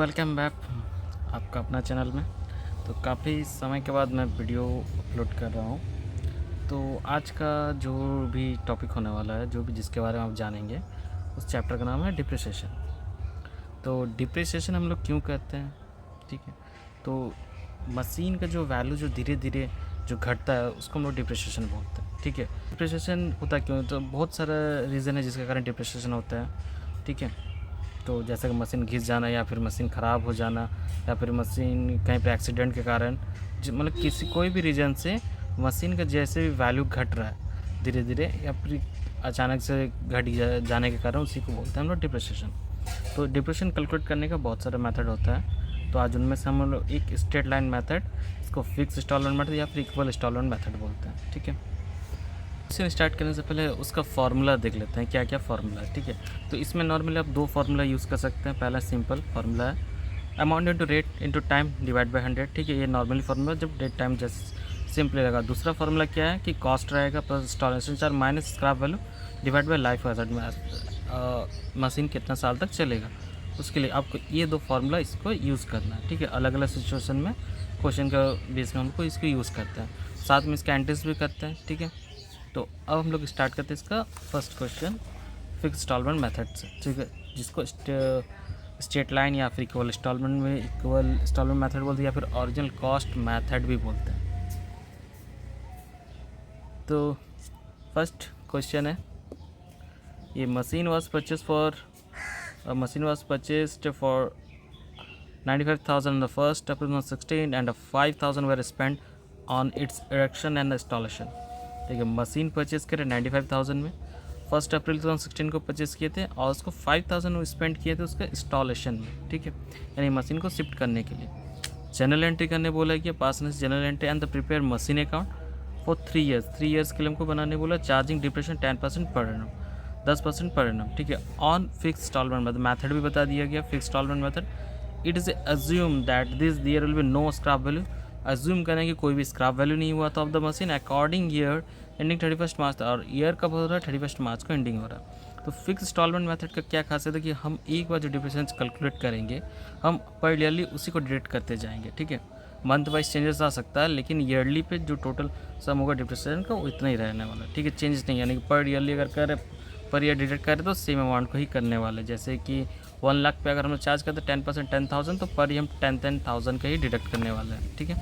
Welcome back आपका अपना channel में। तो काफ़ी समय के बाद मैं वीडियो अपलोड कर रहा हूँ। तो आज का जो भी टॉपिक होने वाला है, जो भी जिसके बारे में आप जानेंगे, उस चैप्टर का नाम है डिप्रिसिएशन। तो डिप्रिसिएशन हम लोग क्यों कहते हैं, ठीक है। तो मशीन का जो वैल्यू जो धीरे धीरे जो घटता है उसको हम लोग डिप्रिसिएशन बोलते हैं, ठीक है। डिप्रिसिएशन होता क्यों, तो बहुत सारा रीज़न है जिसके कारण डिप्रिसिएशन होता है, ठीक है। तो जैसे कि मशीन घिस जाना, या फिर मशीन ख़राब हो जाना, या फिर मशीन कहीं पे एक्सीडेंट के कारण, मतलब किसी कोई भी रीज़न से मशीन का जैसे भी वैल्यू घट रहा है धीरे धीरे, या फिर अचानक से घट जाने के कारण, उसी को बोलते हैं हम लोग डिप्रिसिएशन। तो डिप्रिसिएशन कैलकुलेट करने का बहुत सारा मेथड होता है। तो आज उनमें से हम लोग एक स्ट्रेट लाइन मेथड, इसको फिक्स इंस्टॉलमेंट मेथड या फिर इक्वल इंस्टॉलमेंट मेथड बोलते हैं, ठीक है। इसे स्टार्ट करने से पहले उसका फार्मूला देख लेते हैं, क्या क्या फार्मूला है, ठीक है। तो इसमें नॉर्मली आप दो फार्मूला यूज़ कर सकते हैं। पहला सिंपल फार्मूला है amount into rate into time divide by 100, ठीक है। ये नॉर्मली फार्मूला जब डेट टाइम जैसे सिंपली लगा। दूसरा फार्मूला क्या है कि कॉस्ट रहेगा plus installation charge minus scrap value divide by life asset, machine कितना साल तक चलेगा, उसके लिए आपको ये दो फार्मूला इसको यूज़ करना है, ठीक है। अलग अलग सिचुएशन में क्वेश्चन का बेस में हमको इसको यूज़ करते हैं, साथ में इसका एंट्रीज भी करते हैं, ठीक है। तो अब हम लोग स्टार्ट करते हैं इसका first question fix instalment method से, ठीक है, जिसको स्ट्रेट लाइन या फिर इक्वल इंस्टॉलमेंट में इक्वल इंस्टॉलमेंट मेथड बोलते हैं, या फिर ओरिजिनल कॉस्ट मेथड भी बोलते हैं। तो फर्स्ट क्वेश्चन है, ये machine was purchased for 95,000 on the 1st April 2016 and 5,000 were spent on its erection and installation, ठीक है। मशीन परचेस करे 95,000 में, 1 अप्रैल 2016 को परचेस किए थे, और उसको 5,000 स्पेंड किए थे उसके इंस्टॉलेशन में, ठीक है, यानी मशीन को शिफ्ट करने के लिए। जनरल एंट्री करने बोला कि pass general entry and the prepare machine account for 3 years, 3 years के लिए हमको बनाने बोला। चार्जिंग डिप्रेशन 10% पर एनम, 10% पर एनम, ठीक है, on fix instalment method. Method भी बता दिया गया, fix instalment method. It is assume that this there will be no scrap value, assume करें कि कोई भी स्क्रैप वैल्यू नहीं हुआ था of the machine according year ending 31 March, और ईयर कब हो रहा है 31 मार्च को एंडिंग हो रहा है। तो फिक्स इंस्टॉलमेंट मेथड का क्या खासियत है कि हम एक बार जो डिप्रिसिएशन कैलकुलेट करेंगे, हम पर ईयरली उसी को डिडक्ट करते जाएंगे, ठीक है। मंथ वाइज चेंजेस आ सकता है, लेकिन ईयरली पे जो टोटल सम होगा डिप्रिसिएशन का वो इतना ही रहने वाला है, ठीक है, चेंज नहीं। यानी कि पर ईयरली अगर करें, पर ईयर डिडक्ट करें तो सेम अमाउंट को ही करने वाले। जैसे कि 1 लाख पे अगर हम चार्ज करते 10% 10,000, तो पर ईयर हम 10,000 का ही डिडक्ट करने वाले हैं, ठीक है।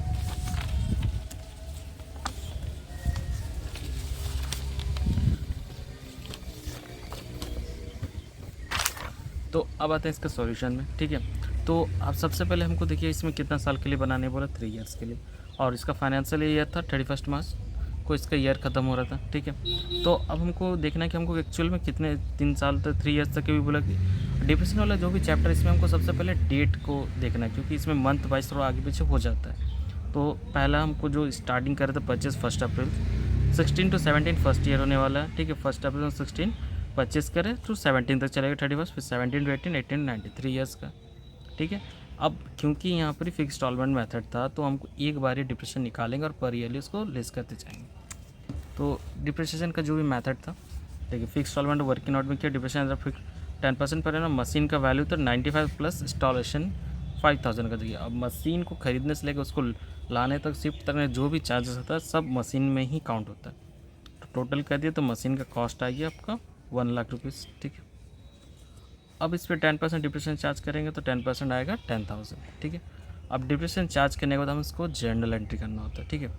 तो अब आते हैं इसका सॉल्यूशन में, ठीक है। तो आप सबसे पहले हमको देखिए इसमें कितना साल के लिए बनाने बोला, 3 ईयर्स के लिए, और इसका फाइनेंशियल ईयर था 31 मार्च को इसका ईयर ख़त्म हो रहा था, ठीक है। तो अब हमको देखना है कि हमको एक्चुअल में कितने 3 साल तक 3 ईयर्स तक के भी बोला कि डिप्रेशन वाला जो भी चैप्टर, इसमें हमको सबसे पहले डेट को देखना है, क्योंकि इसमें मंथ वाइज थोड़ा आगे पीछे हो जाता है। तो पहला हमको जो स्टार्टिंग करे थे purchase 1 April 16 to 17 first year होने वाला है, ठीक है। 1 अप्रैल 16 परचेस करें तो 17 तक चलेगा 31, फिर 17 to 18, 18 to 19, 3 ईयर्स का, ठीक है। अब क्योंकि यहाँ पर फिक्स इंस्टॉलमेंट मेथड था, तो हमको एक बार ही डिप्रेशन निकालेंगे और पर ईयरली उसको लेस करते जाएंगे। तो डिप्रेशन का जो भी मेथड था, देखिए फिक्स इंस्टॉलमेंट वर्किंग आउट में किया, डिप्रेशन 10% पर है ना। मशीन का वैल्यू तो 95 प्लस इंस्टॉलेशन 5,000 का दिया। अब मशीन को खरीदने से लेकर उसको लाने तक, शिफ्ट करने जो भी चार्जेस होता है सब मशीन में ही काउंट होता है। तो टोटल कर दिया तो मशीन का कॉस्ट आ गया आपका 1 लाख रुपीज़, ठीक है। अब इस पर 10% डिप्रेशन चार्ज करेंगे तो 10% आएगा 10,000, ठीक है। अब डिप्रेशन चार्ज करने के बाद हम इसको जर्नल एंट्री करना होता है, ठीक है।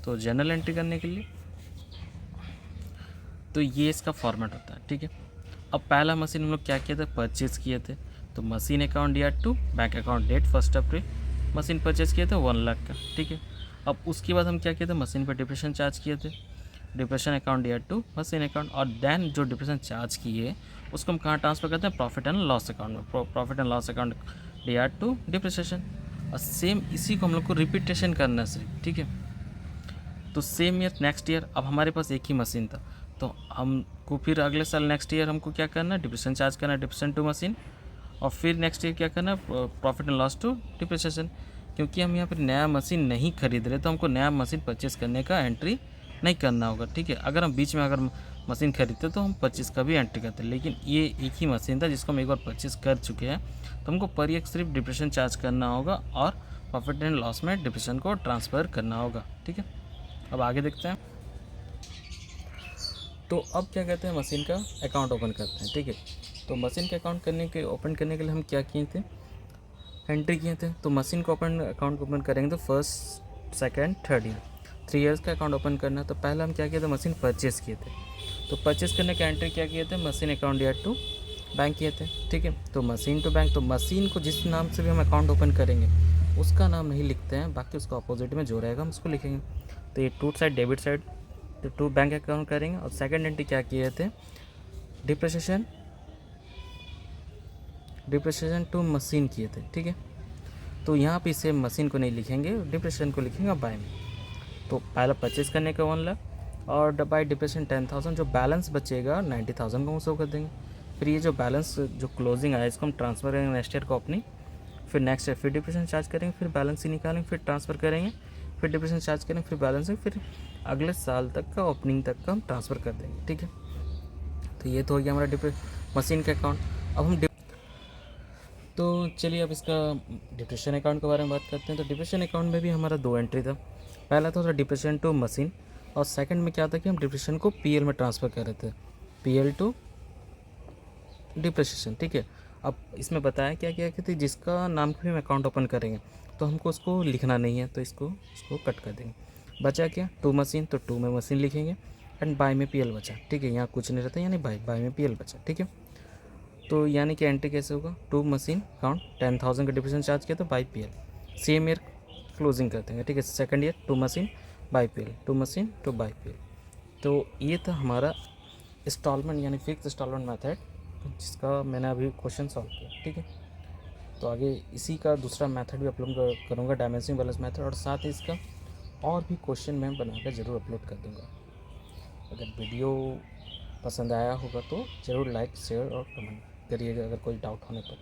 तो जर्नल एंट्री करने के लिए तो ये इसका फॉर्मेट होता है, ठीक है। अब पहला मशीन हम लोग क्या किए थे, परचेज़ किए थे। तो machine account year to bank account date 1 April, machine purchase किए थे 1 लाख का, ठीक है। अब उसके बाद हम क्या किए थे, मशीन पर डिप्रेशन चार्ज किए थे, depreciation account year to machine account, और देन जो डिप्रेशन चार्ज किए उसको हम कहाँ ट्रांसफ़र करते हैं, प्रॉफिट एंड लॉस अकाउंट में। Profit and loss account year to depreciation, और सेम इसी को हम लोग को रिपीटेशन करना से, ठीक है। तो सेम ईयर नेक्स्ट ईयर, अब हमारे पास एक ही मशीन था, तो हमको फिर अगले साल नेक्स्ट ईयर हमको क्या करना है, डिप्रेशन चार्ज करना है, डिप्रेशन टू मशीन, और फिर नेक्स्ट ईयर क्या करना है, profit and loss to depreciation. क्योंकि हम यहाँ पर नया मशीन नहीं खरीद रहे, तो हमको नया मशीन परचेस करने का एंट्री नहीं करना होगा, ठीक है। अगर हम बीच में अगर मशीन खरीदते तो हम परचेज़ का भी एंट्री करते, लेकिन ये एक ही मशीन था जिसको हम एक बार परचेज़ कर चुके हैं, तो हमको पर ईयर सिर्फ डिप्रेशन चार्ज करना होगा और प्रॉफिट एंड लॉस में डिप्रेशन को ट्रांसफ़र करना होगा। ठीक है, अब आगे देखते हैं। तो अब क्या कहते हैं, मशीन का अकाउंट ओपन करते हैं। ठीक है, तो मशीन का अकाउंट ओपन करने के लिए हम क्या किए थे, एंट्री किए थे। तो मशीन को अकाउंट ओपन करेंगे तो first second third year 3 years का अकाउंट ओपन करना है। तो पहले हम क्या किए थे, मशीन परचेज़ किए थे। तो परचेज़ करने का एंट्री क्या किए थे, मशीन अकाउंट या टू बैंक किए थे। ठीक है, तो मशीन टू बैंक, तो मशीन को जिस नाम से भी हम अकाउंट ओपन करेंगे उसका नाम नहीं लिखते हैं, बाकी उसका अपोजिट में जो रहेगा हम उसको लिखेंगे। तो ये टू साइड डेबिट साइड, तो टू बैंक अकाउंट करेंगे। और सेकंड एंट्री क्या किए थे, डिप्रेशिएशन टू मशीन किए थे। ठीक है, तो यहाँ पे सेम मशीन को नहीं लिखेंगे, डिप्रेशन को लिखेंगे बाय में। तो पहला परचेज़ करने का 1 लाख और बाय डिप्रेशन 10,000, जो बैलेंस बचेगा 90,000 को हम शो कर देंगे। फिर ये जो बैलेंस जो क्लोजिंग आया इसको हम ट्रांसफ़र करेंगे नेक्स्ट ईयर को अपनी, फिर नेक्स्ट ईयर फिर डिप्रेशन चार्ज करेंगे, फिर बैलेंस ही निकालेंगे, फिर ट्रांसफ़र करेंगे, फिर डिप्रेशन चार्ज करेंगे, फिर बैलेंस है, फिर अगले साल तक का ओपनिंग तक का हम ट्रांसफ़र कर देंगे। ठीक है, तो ये तो हो गया हमारा मशीन का अकाउंट। अब हम तो चलिए अब इसका डिप्रेशन अकाउंट के बारे में बात करते हैं। तो डिप्रेशन अकाउंट में भी हमारा 2 एंट्री था। पहला था डिप्रेशन टू मशीन और सेकंड में क्या था कि हम डिप्रेशन को पीएल में ट्रांसफ़र कर रहे थे, पीएल टू डिप्रेशन। ठीक है, अब इसमें बताया क्या क्या कि जिसका नाम पे हम अकाउंट ओपन करेंगे तो हमको उसको लिखना नहीं है, तो इसको कट कर देंगे। बचा क्या, टू मशीन, तो टू में मशीन लिखेंगे एंड बाय में पीएल बचा। ठीक है, यहाँ कुछ नहीं रहता, यानी बाय में पीएल बचा। ठीक है, तो यानी कि एंट्री कैसे होगा, टू मशीन अकाउंट 10,000 का डिप्रेशन चार्ज किया तो by PL, same year closing कर देंगे। ठीक है, second year to machine by PL, to machine to by PL. तो ये था हमारा इंस्टॉलमेंट यानी फिक्स इंस्टॉलमेंट मेथड, जिसका मैंने अभी क्वेश्चन सॉल्व किया। ठीक है, तो आगे इसी का दूसरा मेथड भी अपलोड करूँगा, डायमेंशनिंग बैलेंस मेथड, और साथ ही इसका और भी क्वेश्चन मैं बनाकर ज़रूर अपलोड कर दूँगा। अगर वीडियो पसंद आया होगा तो ज़रूर लाइक शेयर और कमेंट करिएगा अगर कोई डाउट होने पर।